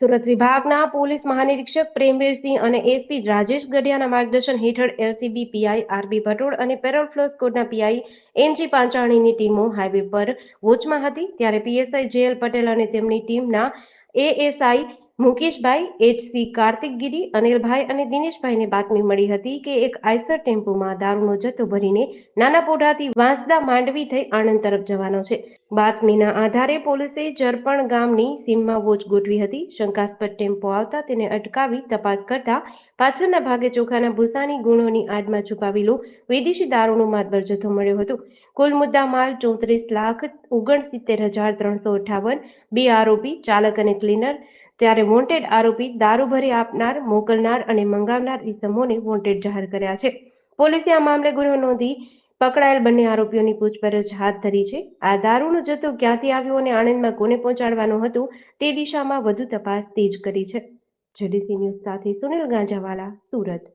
સુરત વિભાગના પોલીસ મહાનિરીક્ષક પ્રેમવીરસિંહ અને એસપી રાજેશ ગઢિયાના માર્ગદર્શન હેઠળ એલસીબી પીઆઈ આરબી ભટોળ અને પેરોલ ફ્લો સ્કોડના પીઆઈ એનજી પાંચાણીની ટીમો હાઈવે પર વોચમાં હતી, ત્યારે પીએસઆઈ જેએલ પટેલ અને તેમની ટીમના એએસઆઈ મુકેશભાઈ, એચસી કાર્તિકગીરી, અનિલભાઈ અને દિનેશભાઈને બાતમી મળી હતી કે એક આઈસર ટેમ્પોમાં દારૂનો જથ્થો ભરીને નાના પોઢાથી વાંસદા માંડવી થઈ આણંદ તરફ જવાનો છે. બાતમીના આધારે પોલીસે જરપણ ગામની સીમમાં વોચ ગોઠવી હતી. શંકાસ્પદ ટેમ્પો આવતા તેને અટકાવી તપાસ કરતા પાછળના ભાગે ચોખાના ભૂસાની ગુણોની આડમાં છુપાવેલો વિદેશી દારૂનો માતબર જથ્થો મળ્યો હતો. કુલ મુદ્દા માલ 34,69,358. 2 આરોપી ચાલક અને ક્લીનર, ત્યારે વોન્ટેડ આરોપી દારૂ ભરી આપનાર, મોકલનાર અને મંગાવનાર ઇસમોને વોન્ટેડ જાહેર કર્યા છે. પોલીસે આ મામલે ગુનો નોંધી પકડાયેલ બંને આરોપીઓની પૂછપરછ હાથ ધરી છે. આ દારૂનો જથ્થો ક્યાંથી આવ્યો અને આણંદમાં કોને પહોંચાડવાનો હતો તે દિશામાં વધુ તપાસ તેજ કરી છે. જેડીસી ન્યૂઝ સાથે સુનિલ ગાંજાવાલા, સુરત.